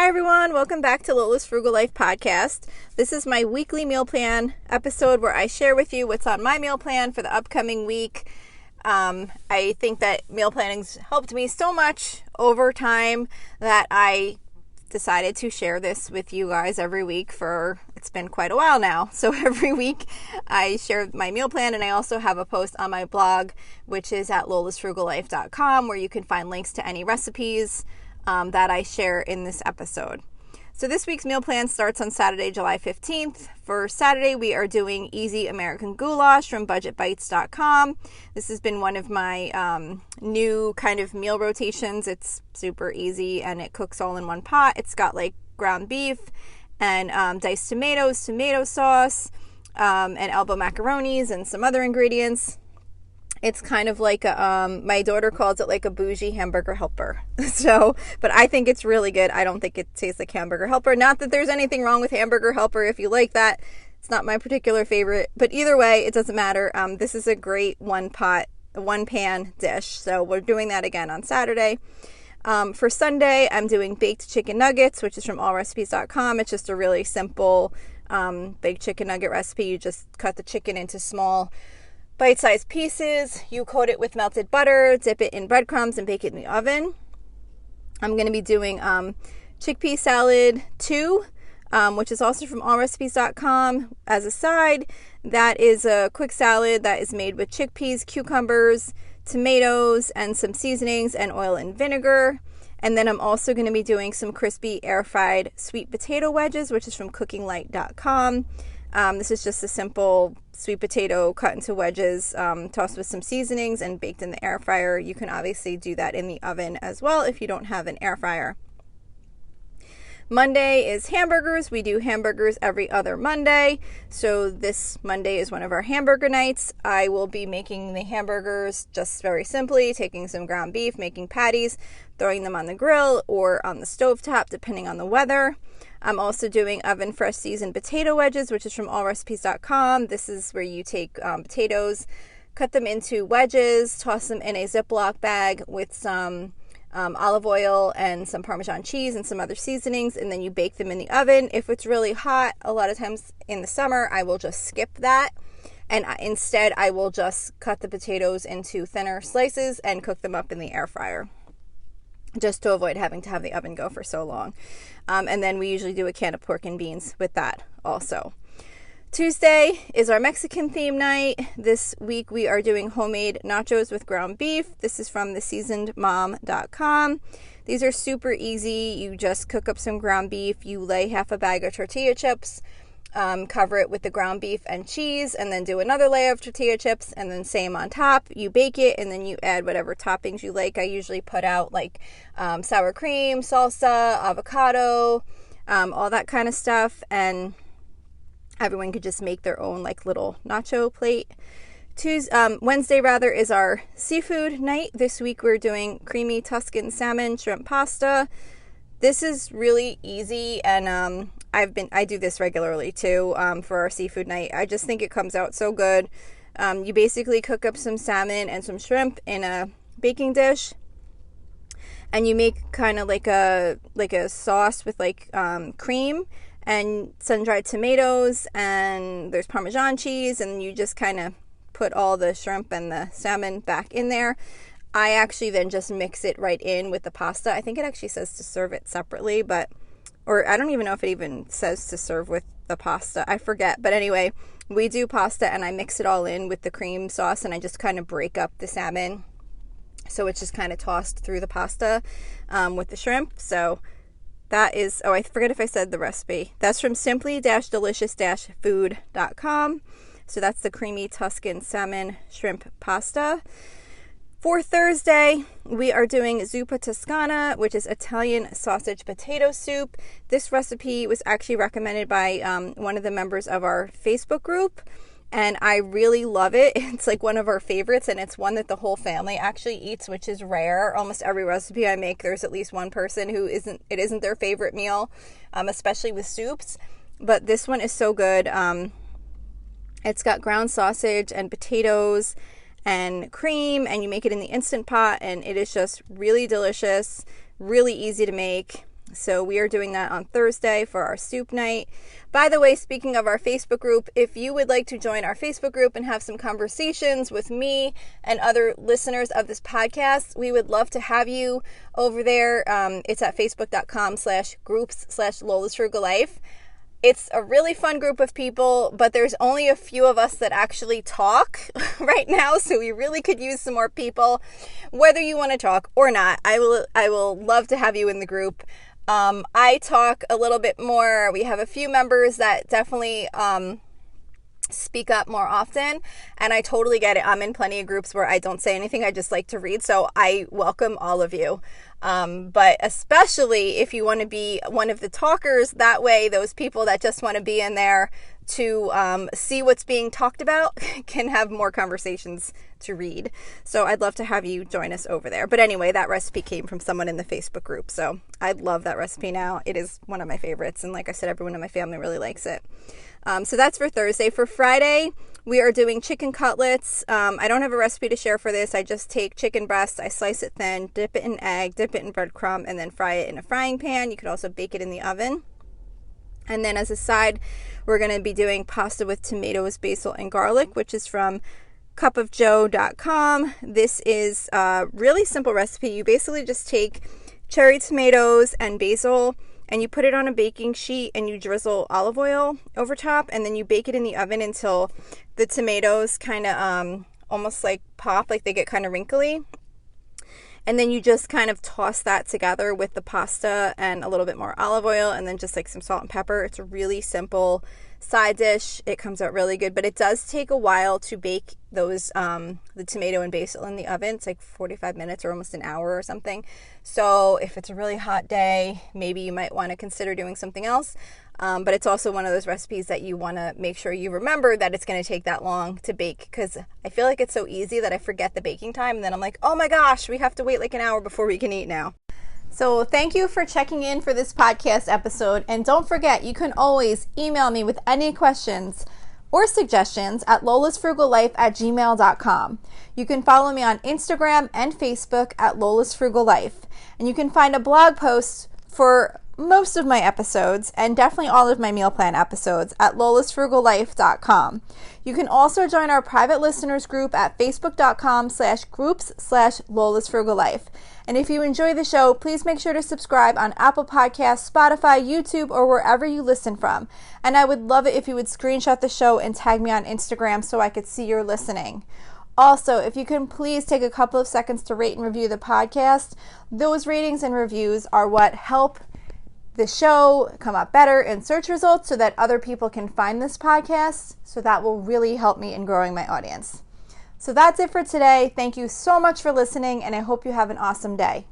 everyone, welcome back to Lola's Frugal Life podcast. This is my weekly meal plan episode where I share with you what's on my meal plan for the upcoming week. I think that meal planning's helped me so much over time that I decided to share this with you guys every week it's been quite a while now. So every week I share my meal plan, and I also have a post on my blog, which is at lolasfrugallife.com, where you can find links to any recipes that I share in this episode. So this week's meal plan starts on Saturday, July 15th. For Saturday, we are doing Easy American Goulash from budgetbites.com. This has been one of my new kind of meal rotations. It's super easy and it cooks all in one pot. It's got like ground beef and diced tomatoes, tomato sauce, and elbow macaronis and some other ingredients. It's kind of like my daughter calls it like a bougie hamburger helper. But I think it's really good. I don't think it tastes like hamburger helper. Not that there's anything wrong with hamburger helper if you like that. It's not my particular favorite. But either way, it doesn't matter. This is a great one pan dish. So we're doing that again on Saturday. For Sunday, I'm doing baked chicken nuggets, which is from allrecipes.com. It's just a really simple baked chicken nugget recipe. You just cut the chicken into small bite-sized pieces. You coat it with melted butter, dip it in breadcrumbs, and bake it in the oven. I'm going to be doing chickpea salad 2, which is also from allrecipes.com. As a side, that is a quick salad that is made with chickpeas, cucumbers, tomatoes, and some seasonings and oil and vinegar. And then I'm also going to be doing some crispy air-fried sweet potato wedges, which is from cookinglight.com. This is just a simple sweet potato cut into wedges, tossed with some seasonings and baked in the air fryer. You can obviously do that in the oven as well if you don't have an air fryer. Monday is hamburgers. We do hamburgers every other Monday. So this Monday is one of our hamburger nights. I will be making the hamburgers just very simply, taking some ground beef, making patties, throwing them on the grill or on the stovetop, depending on the weather. I'm also doing oven fresh seasoned potato wedges, which is from allrecipes.com. This is where you take potatoes, cut them into wedges, toss them in a Ziploc bag with some olive oil and some Parmesan cheese and some other seasonings, and then you bake them in the oven. If it's really hot, a lot of times in the summer, I will just skip that. And instead, I will just cut the potatoes into thinner slices and cook them up in the air fryer, just to avoid having to have the oven go for so long. And then we usually do a can of pork and beans with that also. Tuesday is our Mexican theme night. This week we are doing homemade nachos with ground beef. This is from theseasonedmom.com. These are super easy. You just cook up some ground beef. You lay half a bag of tortilla chips, cover it with the ground beef and cheese, and then do another layer of tortilla chips, and then same on top. You bake it, and then you add whatever toppings you like. I usually put out like sour cream, salsa, avocado, all that kind of stuff, and everyone could just make their own like little nacho plate. Wednesday is our seafood night. This week we're doing creamy Tuscan salmon shrimp pasta. This is really easy, and I do this regularly too for our seafood night. I just think it comes out so good. You basically cook up some salmon and some shrimp in a baking dish, and you make kind of like a sauce with like cream and sun-dried tomatoes, and there's Parmesan cheese, and you just kind of put all the shrimp and the salmon back in there. I actually then just mix it right in with the pasta. I think it actually says to serve it separately, or I don't even know if it even says to serve with the pasta. I forget. But anyway, we do pasta and I mix it all in with the cream sauce, and I just kind of break up the salmon. So it's just kind of tossed through the pasta with the shrimp. So that is, I forget if I said the recipe. That's from simply-delicious-food.com. So that's the creamy Tuscan salmon shrimp pasta. For Thursday, we are doing zuppa toscana, which is Italian sausage potato soup. This recipe was actually recommended by one of the members of our Facebook group, and I really love it. It's like one of our favorites, and it's one that the whole family actually eats, which is rare. Almost every recipe I make, there's at least one person who it isn't their favorite meal, especially with soups. But this one is so good. It's got ground sausage and potatoes and cream, and you make it in the Instant Pot, and it is just really delicious, really easy to make. So we are doing that on Thursday for our soup night. By the way, speaking of our Facebook group, if you would like to join our Facebook group and have some conversations with me and other listeners of this podcast, we would love to have you over there. It's at facebook.com/groups/Lola's Frugal Life. It's a really fun group of people, but there's only a few of us that actually talk right now, so we really could use some more people. Whether you want to talk or not, I will love to have you in the group. I talk a little bit more. We have a few members that definitely speak up more often, and I totally get it. I'm in plenty of groups where I don't say anything. I just like to read, so I welcome all of you. But especially if you want to be one of the talkers, that way those people that just want to be in there to see what's being talked about can have more conversations to read. So I'd love to have you join us over there. But anyway, that recipe came from someone in the Facebook group, so I love that recipe now. It is one of my favorites, and like I said, everyone in my family really likes it. So that's for Thursday. For Friday, we are doing chicken cutlets. I don't have a recipe to share for this. I just take chicken breast, I slice it thin, dip it in egg, dip it in breadcrumb, and then fry it in a frying pan. You could also bake it in the oven. And then as a side, we're going to be doing pasta with tomatoes, basil, and garlic, which is from cupofjoe.com. This is a really simple recipe. You basically just take cherry tomatoes and basil, and you put it on a baking sheet and you drizzle olive oil over top, and then you bake it in the oven until the tomatoes kind of almost like pop, like they get kind of wrinkly. And then you just kind of toss that together with the pasta and a little bit more olive oil, and then just like some salt and pepper. It's a really simple side dish. It comes out really good, but it does take a while to bake those the tomato and basil in the oven. It's like 45 minutes or almost an hour or something. So if it's a really hot day, maybe you might want to consider doing something else. But it's also one of those recipes that you want to make sure you remember that it's going to take that long to bake, because I feel like it's so easy that I forget the baking time, and then I'm like, oh my gosh, we have to wait like an hour before we can eat now. So thank you for checking in for this podcast episode, and don't forget, you can always email me with any questions or suggestions at lolasfrugallife@gmail.com. You can follow me on Instagram and Facebook at Lola's Frugal Life, and you can find a blog post for most of my episodes and definitely all of my meal plan episodes at lolasfrugallife.com. You can also join our private listeners group at facebook.com/groups/lolasfrugallife. And if you enjoy the show, please make sure to subscribe on Apple Podcasts, Spotify, YouTube, or wherever you listen from. And I would love it if you would screenshot the show and tag me on Instagram so I could see you're listening. Also, if you can please take a couple of seconds to rate and review the podcast. Those ratings and reviews are what help the show come up better in search results so that other people can find this podcast. So that will really help me in growing my audience. So that's it for today. Thank you so much for listening, and I hope you have an awesome day.